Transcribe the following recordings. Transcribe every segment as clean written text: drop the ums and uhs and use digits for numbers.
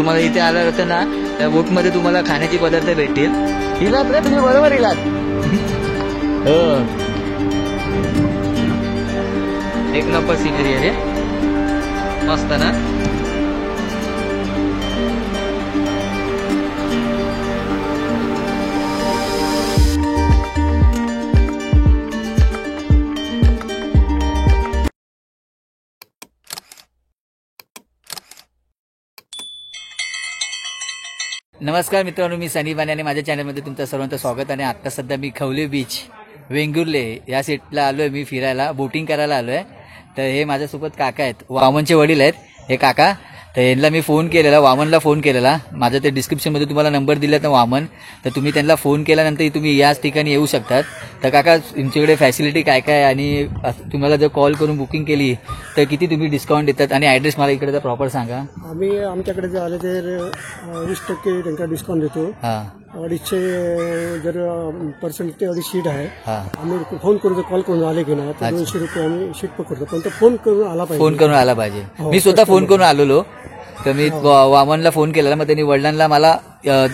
तुम्हाला इथे आल्यानंतर ना त्या बोटमध्ये तुम्हाला खाण्याचे पदार्थ भेटतील. इलात रे तुम्ही बरोबर इलात. हो एक नंबर सिनरी आहे रे मस्त ना. नमस्कार मित्रांनो, मी सनी बाने आणि माझ्या चॅनलमध्ये तुमचं सर्वांचं स्वागत. आणि आता सध्या मी खवले बीच वेंगुर्ले या सेटला आलो आहे. मी फिरायला बोटिंग करायला आलो आहे. तर हे माझ्यासोबत काका आहेत, वामनचे वडील आहेत हे काका. तर यांना मी फोन केलेला, वामनला फोन केलेला. माझं ते डिस्क्रिप्शनमध्ये तुम्हाला नंबर दिला तर वामन, तर तुम्ही त्यांना फोन केल्यानंतर तुम्ही याच ठिकाणी येऊ शकतात. तर काका तुमच्याकडे फॅसिलिटी काय काय आणि तुम्हाला जर कॉल करून बुकिंग केली तर किती तुम्ही डिस्काउंट देतात आणि ॲड्रेस मला इकडे प्रॉपर सांगा. आम्ही आमच्याकडे जर आले तर 20% त्यांचा डिस्काउंट देतो. 250 जर पर्सेंट ते 250 शीट आहे. आम्ही फोन करून कॉल करून आले की ना तर 200 रुपये आम्ही शीट पकडतो. पण तो फोन करून आला पाहिजे. फोन करून आला पाहिजे. मी स्वतः फोन करून आलेलो. तर मी वामनला फोन केलेला. मग त्यांनी वडिलांना मला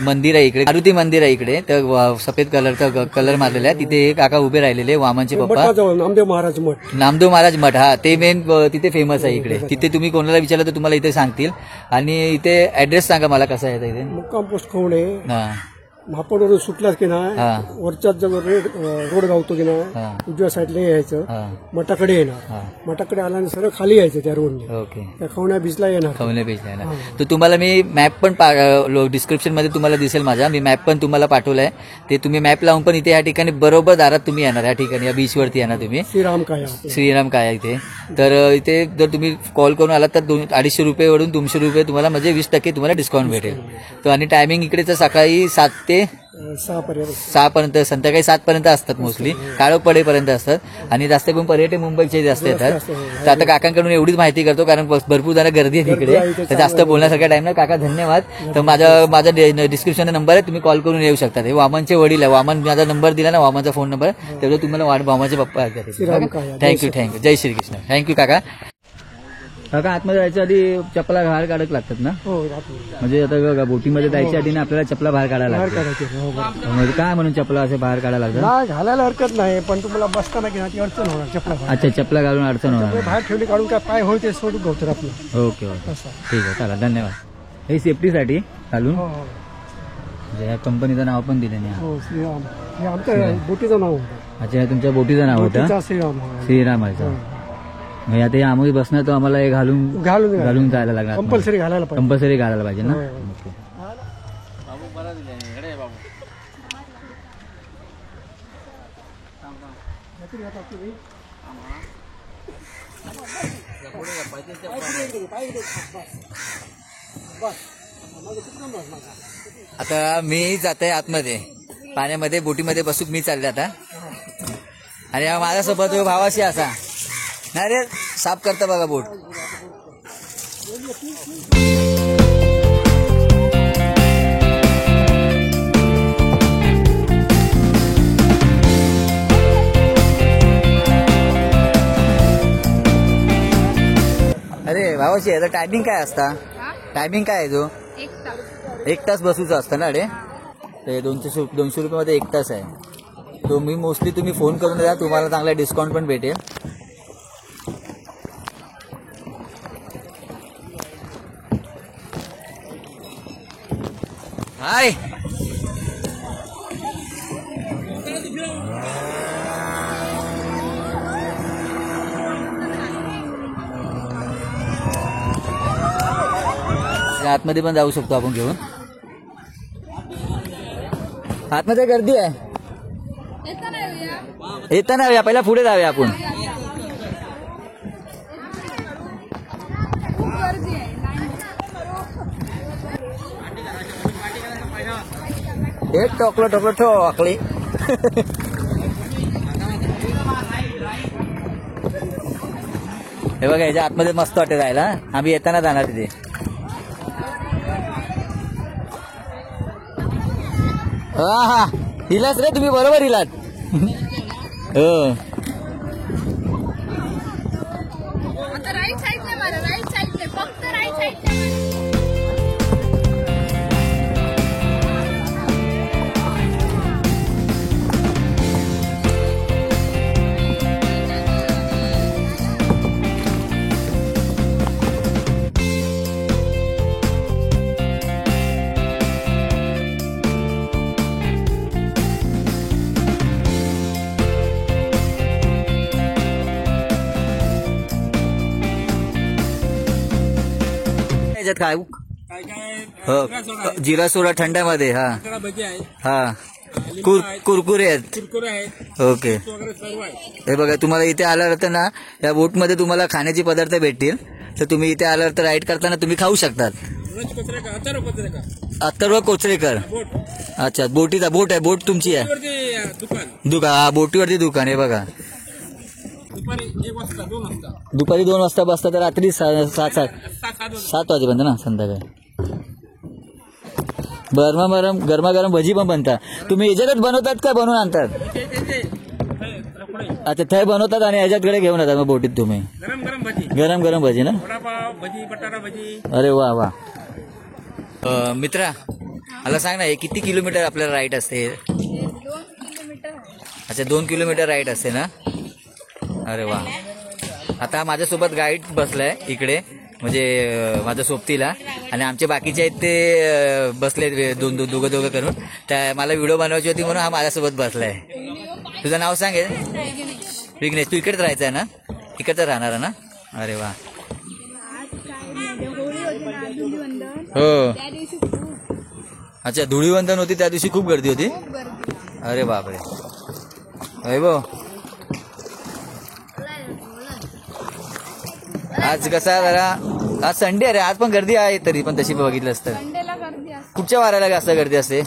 मंदिर आहे इकडे, मारुती मंदिर आहे इकडे, तर सफेद कलरचा कलर मारलेला आहे. तिथे काका उभे राहिलेले वामनचे पप्पा. नामदेव महाराज मठ. नामदेव महाराज मठ, हा ते मेन तिथे फेमस आहे इकडे. तिथे तुम्ही कोणाला विचारलं तर तुम्हाला इथे सांगतील. आणि इथे ऍड्रेस सांगा मला कसा आहे इथे. मुक्काम पोस्ट खवणे. महापौर सुटलाच की नाही वरच्याच जवळ रोड गावतो की नाही उजव्या साईडला यायचं, मठाकडे येणार. मठाकडे आल्याने सरळ खाली यायचं त्या रोडने. ओके. त्या खवण्या बीचला येणार. खवण्या बीचला येणार. तर तुम्हाला मी मॅप पण डिस्क्रिप्शन मध्ये तुम्हाला दिसेल माझा. मी मॅप पण तुम्हाला पाठवलाय. ते तुम्ही मॅप लावून पण इथे या ठिकाणी बरोबर दारात तुम्ही येणार. या ठिकाणी या बीचवरती येणार तुम्ही. श्रीराम काया इथे. तर इथे जर तुम्ही कॉल करून आलात तर 250 रुपये वरून 200 रुपये तुम्हाला म्हणजे 20% तुम्हाला डिस्काउंट भेटेल. तर आणि टायमिंग इकडेच सकाळी 7 ते 6 पर्यंत, संध्याकाळी 7 पर्यंत असतात. मोस्टली काळोख पडेपर्यंत असतात. आणि जास्त करून पर्यटक मुंबईचे जास्त येतात. तर आता काकांकडून एवढीच माहिती करतो कारण भरपूर जरा गर्दी आहे तिकडे. तर जास्त बोलण्यासारख्या टाइम नाही. काका धन्यवाद. तर माझा डिस्क्रिप्शन नंबर आहे, तुम्ही कॉल करून येऊ शकता. हे वामनचे वडील आहे. वामन माझा नंबर दिला ना, वामनचा फोन नंबर, तेवढं तुम्हाला वामनचे पप्पा. थँक्यू जय श्रीकृष्ण. थँक्यू काका. काका आतमध्ये जायच्या आधी चपला बाहेर काढत लागतात ना. म्हणजे आता बोटीमध्ये जायच्या आधी ना आपल्याला चपला बाहेर काढायला लागतात. म्हणजे काय म्हणून चपला असे बाहेर काढायला लागतात. घालायला हरकत नाही पण तुम्हाला बसताना की अडचण होणार चपला. अच्छा, चपला घालून अडचण होणार. बाहेर ठेवली काढून काय पाय होईल ते सोडून घावतात आपलं. ओके ओके ठीक आहे, चला धन्यवाद. हे सेफ्टीसाठी घालून या कंपनीचं नाव पण दिलं नाही. आमच्या बोटीचं नाव होतं. अच्छा, तुमच्या बोटीचं नाव होतं श्रीराम. मग आता आम्ही बसणार तर आम्हाला हे घालून जायला लागणार. कंपल्सरी घालायला पाहिजे ना. आता मी जात आहे आतमध्ये पाण्यामध्ये, बोटीमध्ये बसून मी चालले आता. आणि माझ्यासोबत भावाशी असा नाही रे, साफ करता बघा बोट. अरे भावाशी याचा टायमिंग काय असता? टायमिंग काय आहे जो? 1 तास बसूचा असतं ना रे. ते 200 रुपयामध्ये 1 तास आहे. तुम्ही मोस्टली तुम्ही फोन करून द्या, तुम्हाला चांगला डिस्काउंट पण भेटेल. हाय आतमध्ये पण जाऊ शकतो आपण घेऊन. आतमध्ये गर्दी आहे. येताना येऊया, पहिला पुढे जाऊया आपण. एक टोकलो ठोकली. हे बघा, याच्या आतमध्ये मस्त वाटत जायला. आम्ही येताना जाणार तिथे. हा हिलाच रे तुम्ही, बरोबर हिलात. हो याच्यात खाऊ? हो, जिरा सोडा थंडामध्ये. हा हा, कुरकुरे आहेत. ओके. हे बघा, तुम्हाला इथे आल्यावर तर ना या बोटमध्ये तुम्हाला खाण्याचे पदार्थ भेटतील. तर तुम्ही इथे आल्यावर तर राईड करताना तुम्ही खाऊ शकतात. अथर्व कोचरेकर. अच्छा, बोटीचा बोट आहे. बोट तुमची आहे. दुकान. हा, बोटीवरती दुकान आहे बघा. दुपारी 2 वाजता बसता तर रात्री 7 वाजेपर्यंत ना संध्याकाळी. गरमागरम भजी पण बनतात. तुम्ही याच्यातच बनवतात का बनवून आणतात? अच्छा, थंय बनवतात आणि ह्याच्याकडे घेऊन येतात मग बोटीत तुम्ही. गरम गरम भजी ना. अरे वा वा. मित्रा, मला सांग ना, हे किती किलोमीटर आपल्याला राईड असते? 2 किलोमीटर राईड असते ना. अरे वा. आता माझ्यासोबत गाईड बसलाय इकडे, म्हणजे माझ्या सोबतीला, आणि आमचे बाकीचे आहेत ते बसले दोघं करून. त्या मला व्हिडिओ बनवायची होती म्हणून हा माझ्यासोबत बसलाय. तुझं नाव सांगेल? विघ्नेश. तू इकडेच राहायचं आहे ना? इकडेच राहणार आहे ना? अरे वा. हो. अच्छा, धुळीवंदन होती त्या दिवशी खूप गर्दी होती. अरे बापरे. वैभव, आज कसा जरा, आज संडे अरे, आज पण गर्दी आहे तरी पण तशी बघितलं असतं. कुठच्या वाराला जास्त गर्दी असते?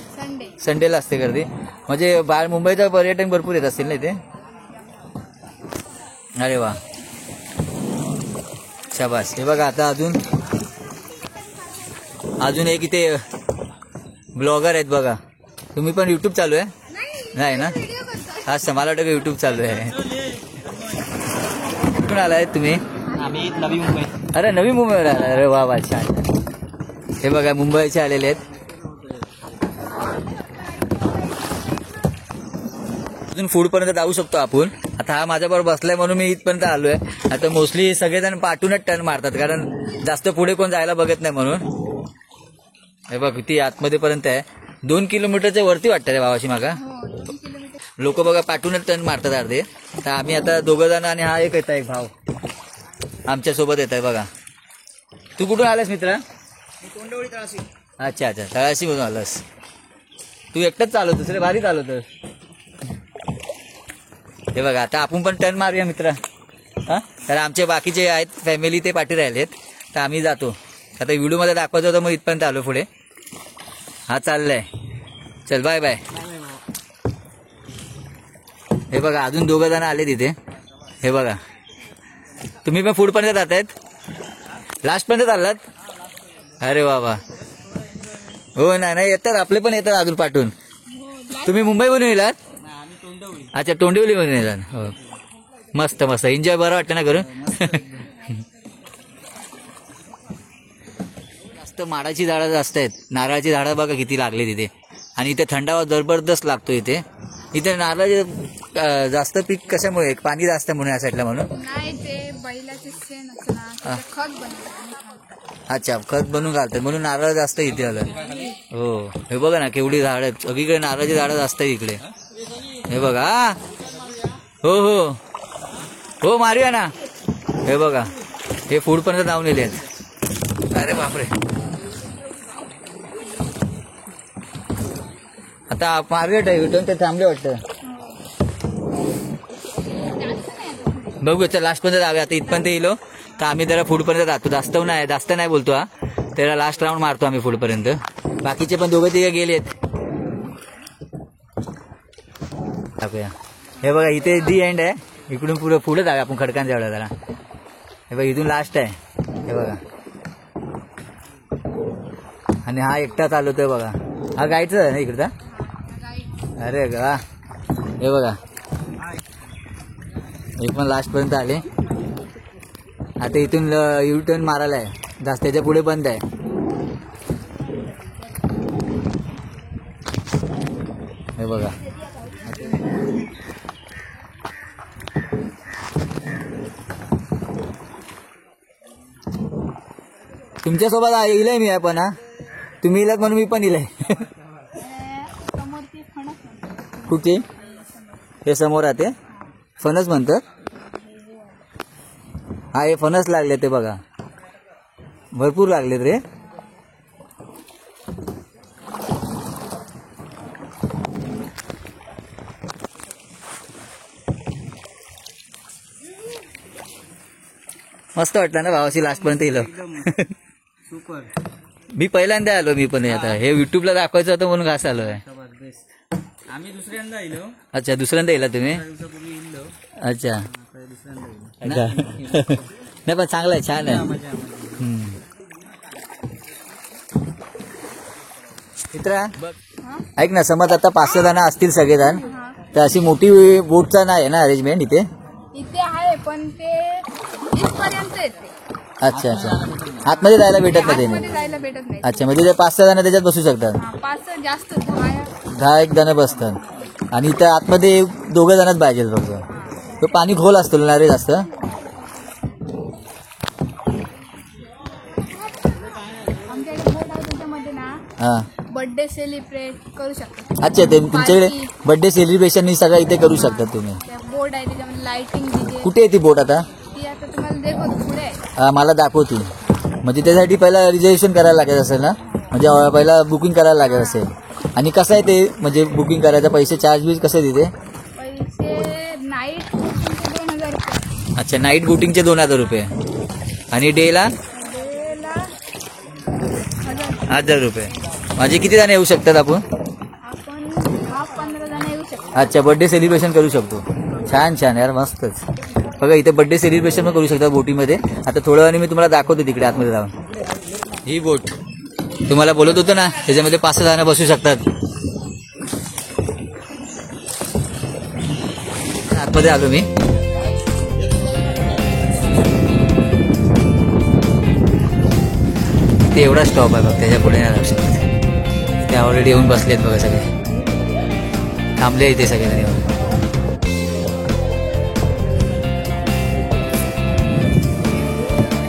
संडेला असते गर्दी. म्हणजे बाहेर मुंबईचं पर्यटन भरपूर येत असतील ना इथे. अरे वा, शाबास. हे बघा, आता अजून एक इथे ब्लॉगर आहेत बघा. तुम्ही पण युट्यूब चालू आहे? नाही ना. अच्छा, मला वाटतं युट्यूब चालू आहे. कुठून आलाय तुम्ही? आम्ही नवी मुंबई. अरे, नवी मुंबईवर आला. अरे वा वा, छान. हे बघा, मुंबईचे आलेले आहेत. अजून फूड पर्यंत जाऊ शकतो आपण. आता हा माझ्याबरोबर बसलाय म्हणून मी इथपर्यंत आलोय. आता मोस्टली सगळेजण पाठूनच टर्न मारतात, कारण जास्त पुढे कोण जायला बघत नाही म्हणून. हे बघ, किती आतमध्ये पर्यंत आहे. 2 किलोमीटरच्या वरती वाटतं रे बाबाशी मागा. लोक बघा पाठूनच टर्न मारतात अर्धे. तर आम्ही आता 2 जण आणि हा एक येत आहे, एक भाऊ आमच्या सोबत येत आहे बघा. तू कुठून आलास मित्रा? तोंडवळी तळाशी. अच्छा, तळाशी मधून आलास. तू एकटाच चालवतोस रे, भारी चालवतोस. हे बघा, आता आपण पण टर्न मारूया मित्रा. हा, तर आमचे बाकीचे आहेत फॅमिली, ते पाठी राहिलेत. तर आम्ही जातो. आता व्हिडिओमध्ये दाखवायचं होतं, मग इथपर्यंत आलो पुढे. हा चाललाय. चल, बाय बाय. हे बघा, अजून 2 जण आले तिथे. हे बघा, तुम्ही पण फूड पर्यंत जात आहेत? लास्ट पर्यंत चाललात? अरे वा वा. हो नाही येतात, आपले पण येतात अजून पाठवून. तुम्ही मुंबईवरून येलात? अच्छा, तोंडवलीवरून येतात. हो, मस्त मस्त. एन्जॉय बरं वाटतं ना करून. जास्त माडाची झाडं जास्त आहेत. नारळाची झाडं बघा किती लागले तिथे. आणि इथे थंडावा जबरदस्त लागतो. इथे नारळ जास्त पीक कशामुळे? पाणी जास्त म्हणून या साईडला म्हणून. अच्छा, खत बनवून घालतात म्हणून नारळ जास्त इथे आलं. हो, हे बघा ना केवढी झाड आहेत. सगळीकडे नारळाची झाडं जास्त आहे इकडे. हे बघा. हो हो हो, मारूया ना. हे बघा, हे फूड पर्यंत जाऊन येले आहेत. अरे बापरे. आता मार्केट आहे रिटर्न, ते थांबले वाटतं. बघू, चल लास्ट पर्यंत जाऊया. आता इथपर्यंत येलो तर आम्ही जरा फूड पर्यंत जातो. जास्त नाही बोलतो हा. त्याला लास्ट राऊंड मारतो आम्ही फूड पर्यंत. बाकीचे पण 2-3 गेलेत. टाकूया. हे बघा, इथे दी एंड आहे. इकडून पुढे जाऊया आपण खडकांच्या एवढ्या जरा. हे बघा, इथून लास्ट आहे. हे बघा, आणि हा एकटा चालवतोय बघा. हा गायचं आहे ना इकडचा. अरे वा, हे बघा, हे पण लास्ट पर्यंत आले. आता इथून यू टर्न मारायला आहे. जास्त त्याच्या पुढे बंद आहे. हे बघा, तुमच्यासोबत येईलय मी पण. हा, तुम्ही इलात म्हणून मी पण इलाय. कुठे? हे समोर आहे ते फणस म्हणतात. हा, हे फणस लागले ते बघा. भरपूर लागलेत रे. मस्त वाटलं ना भावाशी लास्ट पर्यंत येलो. सुपर मी पहिल्यांदा आलो. मी पण आता हे युट्यूबला दाखवायचं होतं म्हणून घास आलोय. आम्ही दुसऱ्यांदा येलो. अच्छा दुसऱ्यांदा येला तुम्ही. दिवसापूर्वी येलो. अच्छा दुसऱ्यांदा येलो. नाही पण चांगलं आहे, छान आहे. मित्रा ऐक ना, समज आता 5-6 जण असतील सगळेजण, तर अशी मोठी बोटचा नाही ना अरेंजमेंट इथे. इथे आहे पण ते इथपर्यंत येते. अच्छा अच्छा, आतमध्ये जायला भेटत नाही त्याने. आतमध्ये जायला भेटत नाही. अच्छा म्हणजे ते 5-6 जण त्याच्यात बसू शकतात. 5 जास्त 10 10 जण बसतात आणि इथं आतमध्ये 2 जणच पाहिजे फक्त. तो पाणी खोल असतो ना रे जास्त. आमच्याकडे बोट आहे त्याच्यामध्ये ना हा बर्थडे सेलिब्रेट करू शकतो. अच्छा, ते तुमच्याकडे बर्थडे सेलिब्रेशन सगळं इथे करू शकतात तुम्ही. त्या बोर्ड आहे त्याच्यामध्ये लाइटिंग डीजे. कुठे आहे ती बोट आता? ती आता तुम्हाला देखो पुढे आहे. हा मला दाखवती. म्हणजे त्यासाठी पहिला रिझर्वेशन करायला लागत असेल ना, म्हणजे पहिला बुकिंग करायला लागत असेल. आणि कसं आहे ते, म्हणजे बुकिंग करायचं पैसे चार्ज बीज कसे तिथे? पैसे नाईट 2000 रुपये. अच्छा, नाईट बोटिंगचे 2000 रुपये आणि डेला डेला 1000 रुपये. म्हणजे किती जण येऊ शकतात आपण? आपण 15 जण येऊ शकतो. अच्छा, बर्थडे सेलिब्रेशन करू शकतो. छान छान यार, मस्तच. बघा इथे बर्थडे सेलिब्रेशन पण करू शकता बोटीमध्ये. आता थोड्या वेळाने मी तुम्हाला दाखवतो तिकडे आतमध्ये जाऊन. ही बोट तुम्हाला बोलत होतो ना, त्याच्यामध्ये 5-6 जण बसू शकतात. आतमध्ये आलो मी. ते एवढा स्टॉप आहे बघ, त्याच्या पुढे नाही लक्षात. ते ऑलरेडी येऊन बसलेत बघा, सगळे थांबले इथे सगळे येऊन.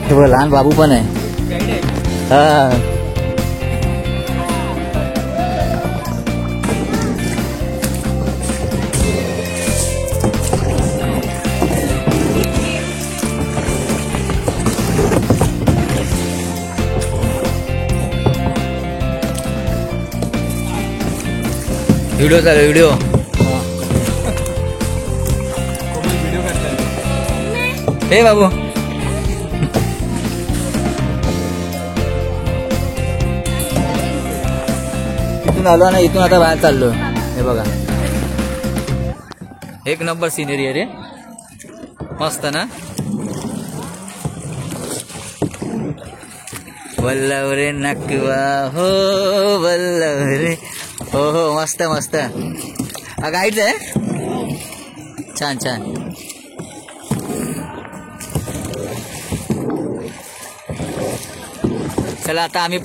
हे बघ लहान बाबू पण आहे. हा व्हिडिओ चालू, व्हिडिओ. हे बाबू इथून आलो ना, इथून आता बाहेर चाललो. हे बघा एक नंबर सिनरी आहे रे, मस्त ना. वल्लव रे नकवा हो, वल्लव रे हो हो, मस्त मस्त. हा गाईडच आहे, छान छान. चला आता आम्ही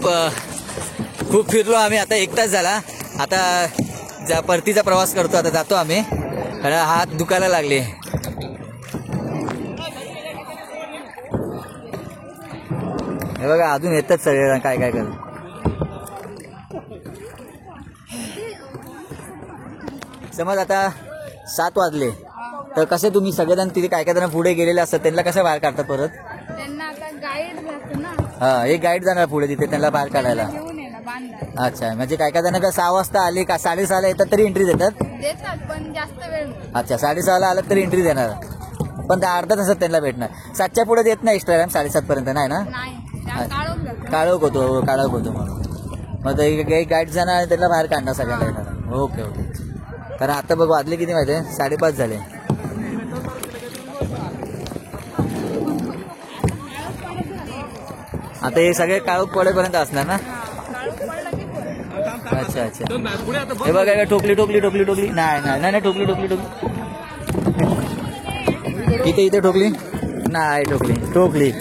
खूप फिरलो आम्ही, आता 1 तास झाला. आता परतीचा प्रवास करतो, आता जातो आम्ही, कारण हात दुखायला लागले. हे बघा अजून येतात सगळे काय काय करत. समज आता 7 वाजले तर कसे तुम्ही सगळेजण तिथे काय काय जण पुढे गेलेले असतात, त्यांना कसं बाहेर काढतात परत? त्यांना आता गाईड राहतो ना. हा, एक गाईड जाणार पुढे तिथे त्यांना बाहेर काढायला. घेऊन येणार बांधणार. अच्छा, म्हणजे काय काय जण का 6 वाजता आले का 6:30 येतात तरी एंट्री देतात? देतात पण जास्त वेळ नाही. अच्छा, 6:30 आलं तरी एंट्री देणार, पण त्या अर्धा तासात त्यांना भेटणार. 7च्या पुढे देत नाही एक्स्ट्रा टाइम, 7:30 पर्यंत नाही ना? नाही त्या काढून जातात. काळोख होतो म्हणून. मग एक गाईड जाणार आणि त्याला बाहेर काढणार सगळ्यांना येणार. Okay okay. कारण आता बघ वाजले किती माहिती आहे, 5:30 झाले. आता हे सगळे काळोख पडेपर्यंत असणार ना? अच्छा अच्छा. हे बघा ठोकली ठोकली ठोकली ठोकली. नाही नाही नाही ठोकली ठोकली ठोकली. इथे इथे ठोकली नाही, ठोकली ठोकली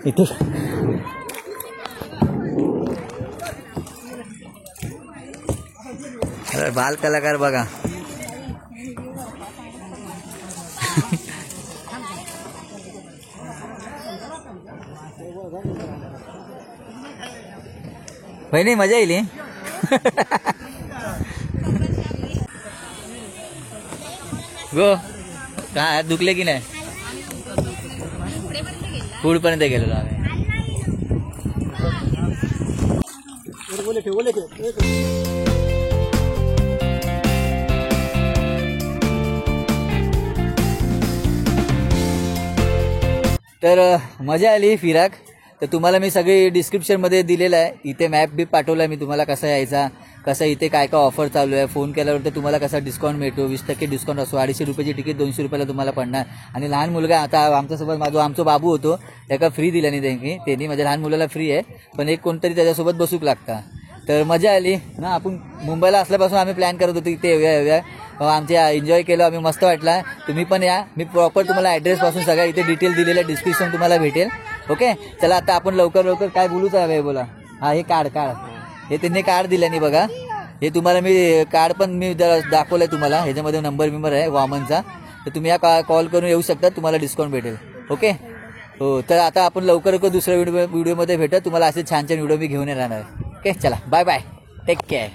इथे. बाल कलाकार बघा. बहिणी मजा येईल. गो काय हात दुखले की नाही? पुढपर्यंत गेलेलो आम्ही. बोले तर मजा आली फिराक. तर तुम्हाला मी सगळी डिस्क्रिप्शनमध्ये दिलेलं आहे. इथे मॅप बी पाठवला मी तुम्हाला कसा यायचा, कसं इथे काय काय ऑफर चालू आहे. फोन केल्यावर तर तुम्हाला कसा डिस्काउंट मिळतो, 20% डिस्काउंट असतो. 250 रुपयाची तिकीट 200 रुपयाला तुम्हाला पडणार. आणि लहान मुलगा आता आमच्यासोबत आमचा बाबू होतो त्याला फ्री दिला नाही त्यांनी माझ्या लहान मुलाला फ्री आहे, पण एक कोणतरी त्याच्यासोबत बसूक लागता. तर मजा आली ना. आपण मुंबईला असल्यापासून आम्ही प्लॅन करत होतो इथे येऊया. आमचे एन्जॉय केलं आम्ही, मस्त वाटला. तुम्ही पण या. मी प्रॉपर तुम्हाला ॲड्रेस पासून सगळ्या इथे डिटेल दिलेलं डिस्क्रिप्शन तुम्हाला भेटेल. ओके चला आता आपण लवकर काय बोलूच आहे बोला. हा हे कार्ड हे त्यांनी कार्ड दिल्याने बघा. हे तुम्हाला मी कार्ड पण मी दाखवलंय तुम्हाला. ह्याच्यामध्ये नंबर आहे वामनचा. तर तुम्ही या कॉल करून येऊ शकता, तुम्हाला डिस्काउंट भेटेल. ओके हो. तर आता आपण लवकर दुसऱ्या व्हिडिओमध्ये भेटत. तुम्हाला असे छान छान व्हिडिओ मी घेऊन येणार आहे. ओके चला बाय बाय, टेक केअर.